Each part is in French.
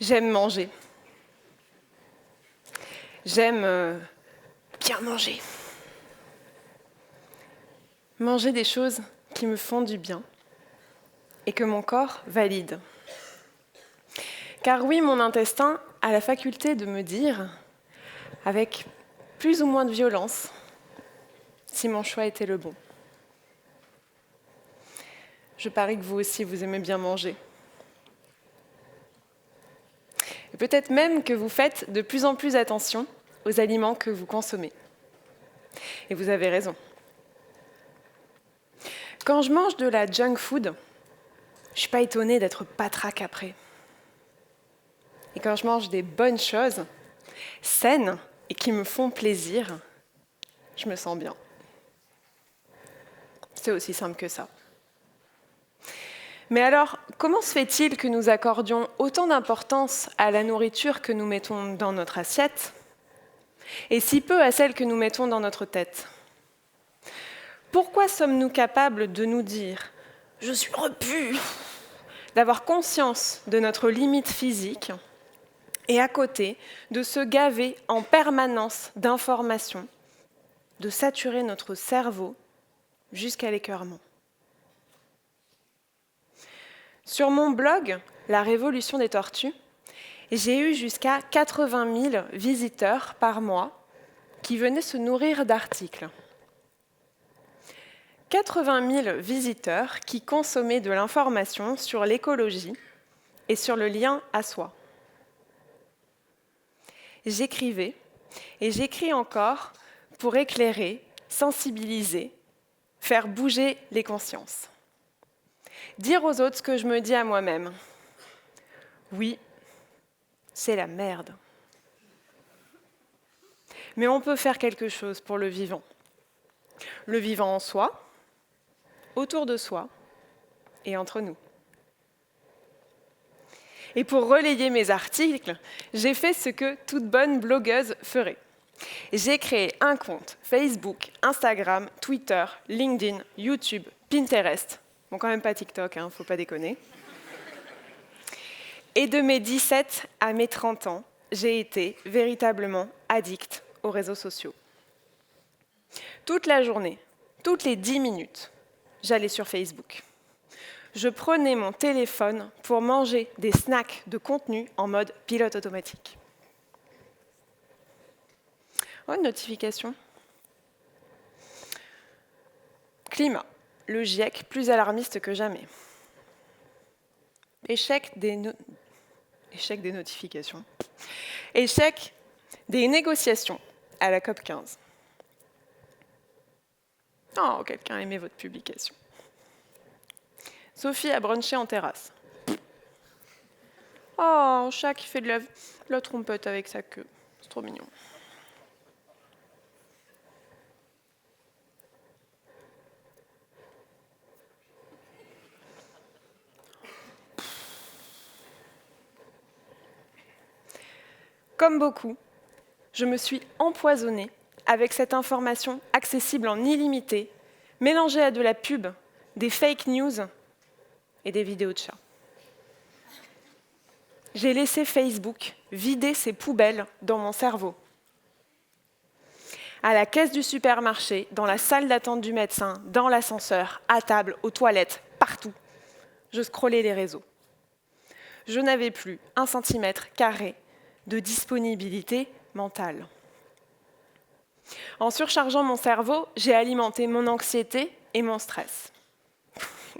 J'aime manger. J'aime bien manger. Manger des choses qui me font du bien et que mon corps valide. Car oui, mon intestin a la faculté de me dire, avec plus ou moins de violence, si mon choix était le bon. Je parie que vous aussi, vous aimez bien manger. Et peut-être même que vous faites de plus en plus attention aux aliments que vous consommez. Et vous avez raison. Quand je mange de la junk food, je ne suis pas étonnée d'être patraque après. Et quand je mange des bonnes choses, saines et qui me font plaisir, je me sens bien. C'est aussi simple que ça. Mais alors, comment se fait-il que nous accordions autant d'importance à la nourriture que nous mettons dans notre assiette et si peu à celle que nous mettons dans notre tête? Pourquoi sommes-nous capables de nous dire « je suis repu », d'avoir conscience de notre limite physique et à côté de se gaver en permanence d'informations, de saturer notre cerveau jusqu'à l'écœurement? Sur mon blog, La Révolution des Tortues, j'ai eu jusqu'à 80 000 visiteurs par mois qui venaient se nourrir d'articles. 80 000 visiteurs qui consommaient de l'information sur l'écologie et sur le lien à soi. J'écrivais et j'écris encore pour éclairer, sensibiliser, faire bouger les consciences. Dire aux autres ce que je me dis à moi-même. Oui, c'est la merde. Mais on peut faire quelque chose pour le vivant. Le vivant en soi, autour de soi et entre nous. Et pour relayer mes articles, j'ai fait ce que toute bonne blogueuse ferait. J'ai créé un compte Facebook, Instagram, Twitter, LinkedIn, YouTube, Pinterest. Bon, quand même pas TikTok, hein, faut pas déconner. Et de mes 17 à mes 30 ans, j'ai été véritablement addict aux réseaux sociaux. Toute la journée, toutes les 10 minutes, j'allais sur Facebook. Je prenais mon téléphone pour manger des snacks de contenu en mode pilote automatique. Oh, une notification. Climat. Le GIEC plus alarmiste que jamais. Échec des notifications. Échec des négociations à la COP 15. Oh, quelqu'un a aimé votre publication. Sophie a brunché en terrasse. Oh, un chat qui fait de la trompette avec sa queue. C'est trop mignon. Comme beaucoup, je me suis empoisonnée avec cette information accessible en illimité, mélangée à de la pub, des fake news et des vidéos de chats. J'ai laissé Facebook vider ses poubelles dans mon cerveau. À la caisse du supermarché, dans la salle d'attente du médecin, dans l'ascenseur, à table, aux toilettes, partout, je scrollais les réseaux. Je n'avais plus 1 cm² de disponibilité mentale. En surchargeant mon cerveau, j'ai alimenté mon anxiété et mon stress.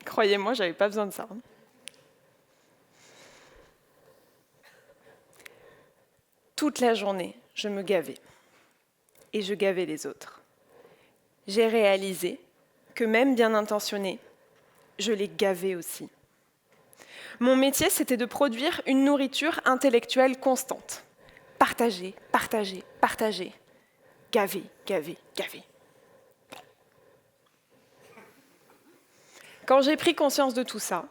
Croyez-moi, j'avais pas besoin de ça. Toute la journée, je me gavais. Et je gavais les autres. J'ai réalisé que même bien intentionnée, je les gavais aussi. Mon métier, c'était de produire une nourriture intellectuelle constante. Partager, partager, partager. Gaver, gaver, gaver. Quand j'ai pris conscience de tout ça,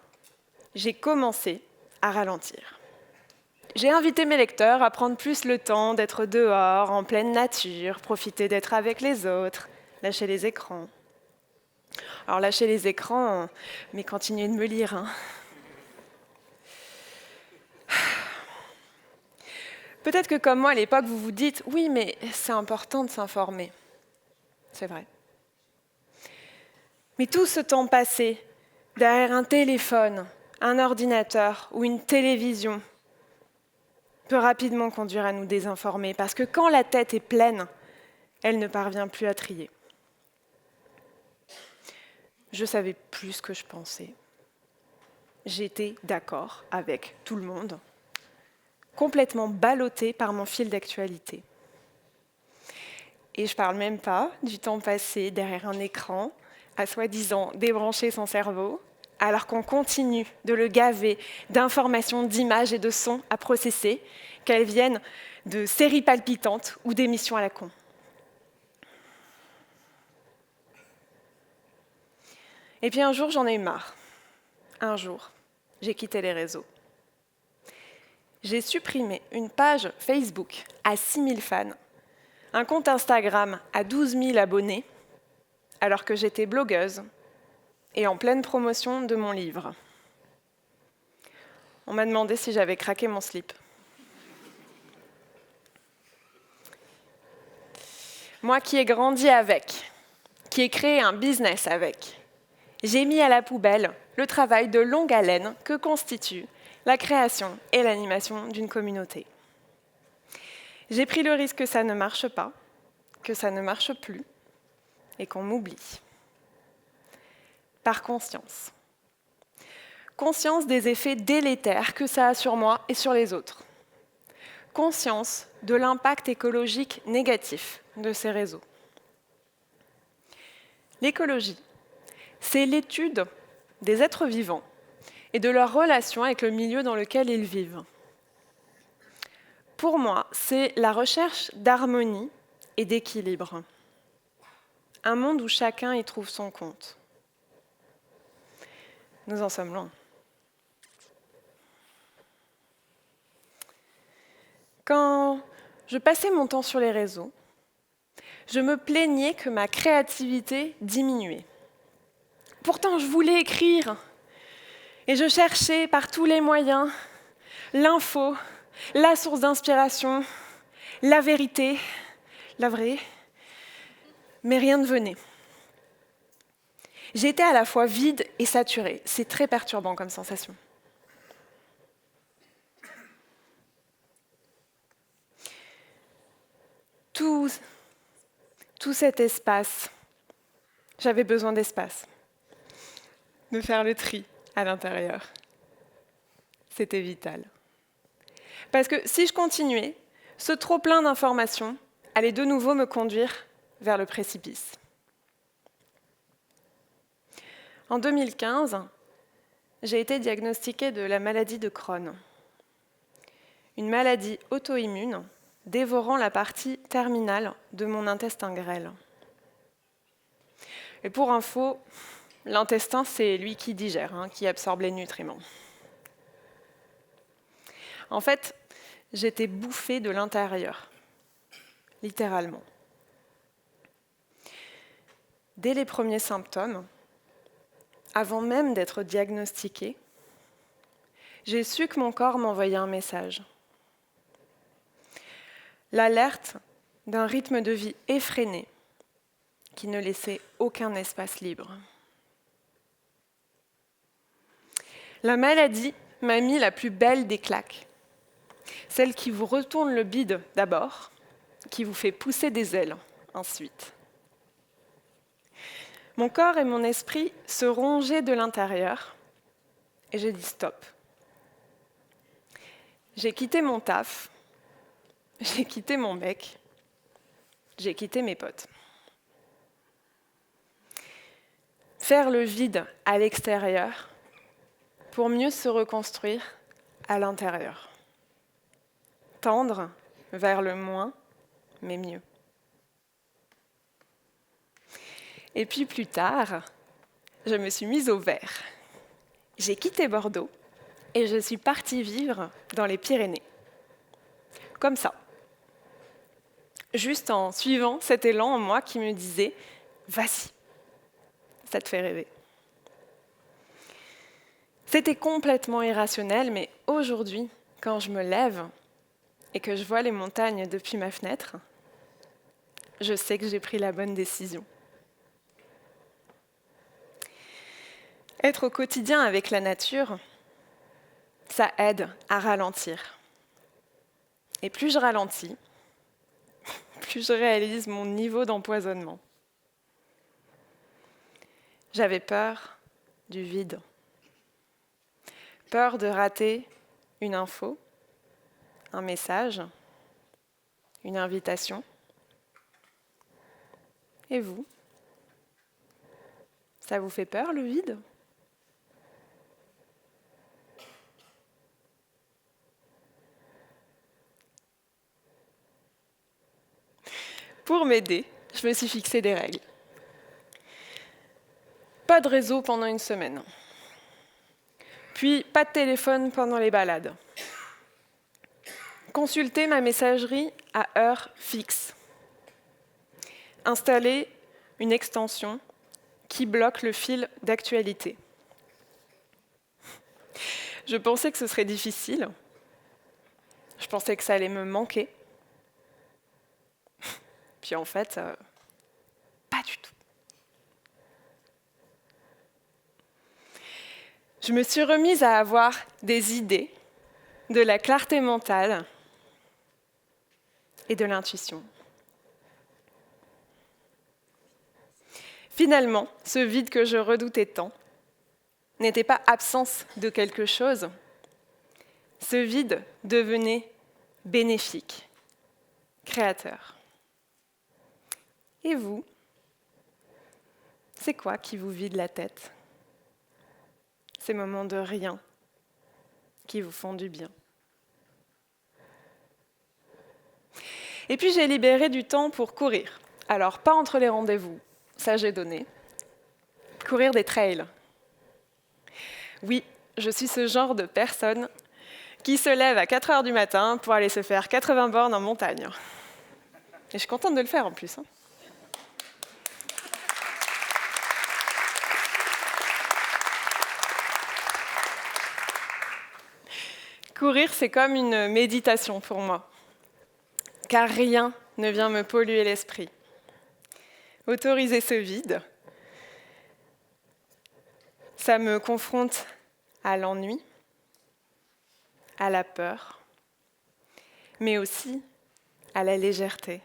j'ai commencé à ralentir. J'ai invité mes lecteurs à prendre plus le temps d'être dehors, en pleine nature, profiter d'être avec les autres, lâcher les écrans. Alors lâcher les écrans, mais continuez de me lire, hein. Peut-être que comme moi à l'époque, vous vous dites « Oui, mais c'est important de s'informer. » C'est vrai. Mais tout ce temps passé derrière un téléphone, un ordinateur ou une télévision peut rapidement conduire à nous désinformer, parce que quand la tête est pleine, elle ne parvient plus à trier. Je savais plus ce que je pensais. J'étais d'accord avec tout le monde, complètement ballottée par mon fil d'actualité. Et je ne parle même pas du temps passé derrière un écran, à soi-disant débrancher son cerveau, alors qu'on continue de le gaver d'informations, d'images et de sons à processer, qu'elles viennent de séries palpitantes ou d'émissions à la con. Et puis un jour, j'en ai eu marre. Un jour, j'ai quitté les réseaux. J'ai supprimé une page Facebook à 6000 fans, un compte Instagram à 12 000 abonnés, alors que j'étais blogueuse et en pleine promotion de mon livre. On m'a demandé si j'avais craqué mon slip. Moi qui ai grandi avec, qui ai créé un business avec, j'ai mis à la poubelle le travail de longue haleine que constitue la création et l'animation d'une communauté. J'ai pris le risque que ça ne marche pas, que ça ne marche plus, et qu'on m'oublie. Par conscience. Conscience des effets délétères que ça a sur moi et sur les autres. Conscience de l'impact écologique négatif de ces réseaux. L'écologie, c'est l'étude des êtres vivants et de leur relation avec le milieu dans lequel ils vivent. Pour moi, c'est la recherche d'harmonie et d'équilibre. Un monde où chacun y trouve son compte. Nous en sommes loin. Quand je passais mon temps sur les réseaux, je me plaignais que ma créativité diminuait. Pourtant, je voulais écrire et je cherchais par tous les moyens l'info, la source d'inspiration, la vérité, la vraie, mais rien ne venait. J'étais à la fois vide et saturée. C'est très perturbant comme sensation. Tout cet espace, j'avais besoin d'espace, de faire le tri à l'intérieur. C'était vital. Parce que si je continuais, ce trop-plein d'informations allait de nouveau me conduire vers le précipice. En 2015, j'ai été diagnostiquée de la maladie de Crohn, une maladie auto-immune dévorant la partie terminale de mon intestin grêle. Et pour info, l'intestin, c'est lui qui digère, qui absorbe les nutriments. En fait, j'étais bouffée de l'intérieur, littéralement. Dès les premiers symptômes, avant même d'être diagnostiquée, j'ai su que mon corps m'envoyait un message. L'alerte d'un rythme de vie effréné qui ne laissait aucun espace libre. La maladie m'a mis la plus belle des claques, celle qui vous retourne le bide d'abord, qui vous fait pousser des ailes ensuite. Mon corps et mon esprit se rongeaient de l'intérieur et j'ai dit stop. J'ai quitté mon taf, j'ai quitté mon mec, j'ai quitté mes potes. Faire le vide à l'extérieur pour mieux se reconstruire à l'intérieur. Tendre vers le moins, mais mieux. Et puis plus tard, je me suis mise au vert. J'ai quitté Bordeaux et je suis partie vivre dans les Pyrénées. Comme ça. Juste en suivant cet élan en moi qui me disait « Vas-y, ça te fait rêver ». C'était complètement irrationnel, mais aujourd'hui, quand je me lève, et que je vois les montagnes depuis ma fenêtre, je sais que j'ai pris la bonne décision. Être au quotidien avec la nature, ça aide à ralentir. Et plus je ralentis, plus je réalise mon niveau d'empoisonnement. J'avais peur du vide. Peur de rater une info, un message, une invitation. Et vous? Ça vous fait peur, le vide ? Pour m'aider, je me suis fixé des règles. Pas de réseau pendant une semaine. Puis pas de téléphone pendant les balades. Consulter ma messagerie à heure fixe. Installer une extension qui bloque le fil d'actualité. Je pensais que ce serait difficile. Je pensais que ça allait me manquer. Puis en fait, pas du tout. Je me suis remise à avoir des idées, de la clarté mentale et de l'intuition. Finalement, ce vide que je redoutais tant n'était pas absence de quelque chose. Ce vide devenait bénéfique, créateur. Et vous, c'est quoi qui vous vide la tête ? Ces moments de rien qui vous font du bien. Et puis j'ai libéré du temps pour courir. Alors, pas entre les rendez-vous, ça j'ai donné. Courir des trails. Oui, je suis ce genre de personne qui se lève à 4 heures du matin pour aller se faire 80 bornes en montagne. Et je suis contente de le faire en plus. Courir, c'est comme une méditation pour moi, car rien ne vient me polluer l'esprit. Autoriser ce vide, ça me confronte à l'ennui, à la peur, mais aussi à la légèreté,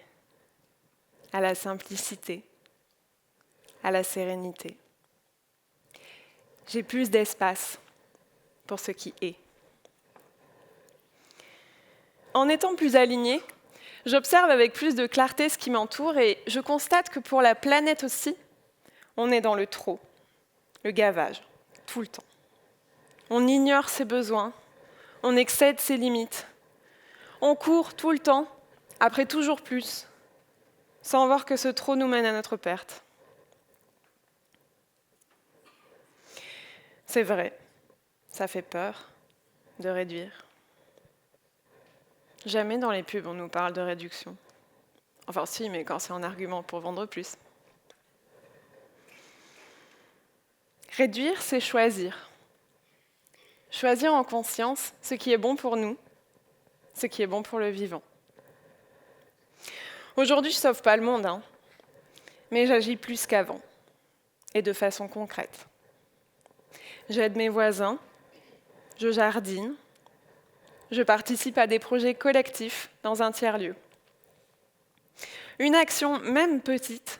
à la simplicité, à la sérénité. J'ai plus d'espace pour ce qui est. En étant plus alignée, j'observe avec plus de clarté ce qui m'entoure et je constate que pour la planète aussi, on est dans le trop, le gavage, tout le temps. On ignore ses besoins, on excède ses limites. On court tout le temps, après toujours plus, sans voir que ce trop nous mène à notre perte. C'est vrai, ça fait peur de réduire. Jamais dans les pubs on nous parle de réduction. Enfin si, mais quand c'est un argument pour vendre plus. Réduire, c'est choisir. Choisir en conscience ce qui est bon pour nous, ce qui est bon pour le vivant. Aujourd'hui, je ne sauve pas le monde, mais j'agis plus qu'avant, et de façon concrète. J'aide mes voisins, je jardine, je participe à des projets collectifs dans un tiers-lieu. Une action, même petite,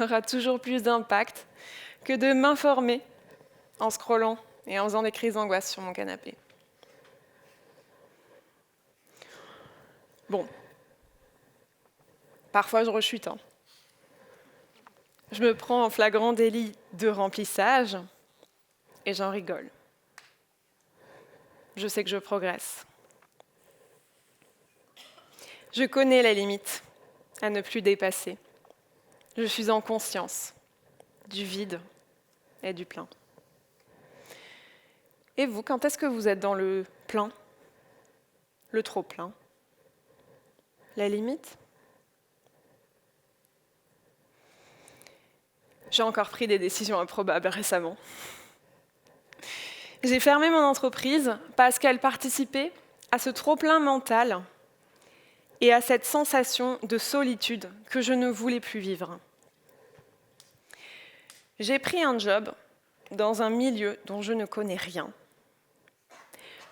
aura toujours plus d'impact que de m'informer en scrollant et en faisant des crises d'angoisse sur mon canapé. Bon, parfois je rechute. Je me prends en flagrant délit de remplissage et j'en rigole. Je sais que je progresse. Je connais la limite à ne plus dépasser. Je suis en conscience du vide et du plein. Et vous, quand est-ce que vous êtes dans le plein, le trop plein, la limite ? J'ai encore pris des décisions improbables récemment. J'ai fermé mon entreprise parce qu'elle participait à ce trop-plein mental et à cette sensation de solitude que je ne voulais plus vivre. J'ai pris un job dans un milieu dont je ne connais rien,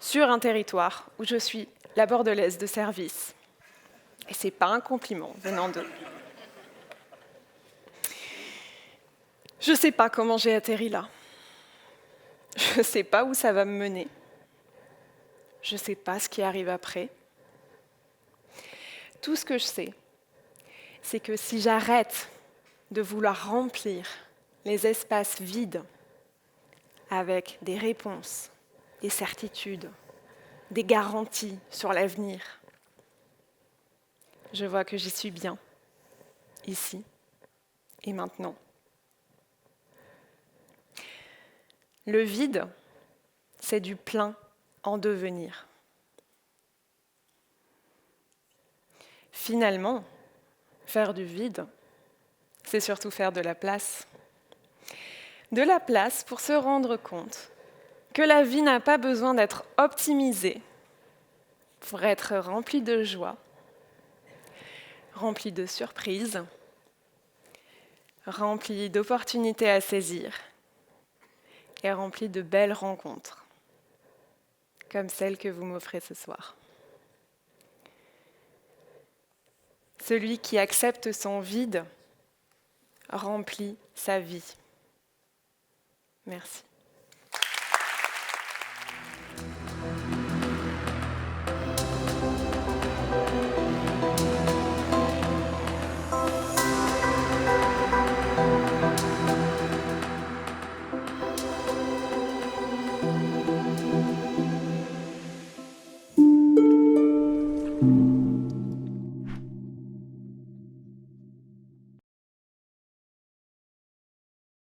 sur un territoire où je suis la bordelaise de service. Et ce n'est pas un compliment venant d'eux. Je ne sais pas comment j'ai atterri là. Je ne sais pas où ça va me mener. Je ne sais pas ce qui arrive après. Tout ce que je sais, c'est que si j'arrête de vouloir remplir les espaces vides avec des réponses, des certitudes, des garanties sur l'avenir, je vois que j'y suis bien, ici et maintenant. Le vide, c'est du plein en devenir. Finalement, faire du vide, c'est surtout faire de la place. De la place pour se rendre compte que la vie n'a pas besoin d'être optimisée pour être remplie de joie, remplie de surprises, remplie d'opportunités à saisir et remplie de belles rencontres, comme celle que vous m'offrez ce soir. Celui qui accepte son vide remplit sa vie. Merci.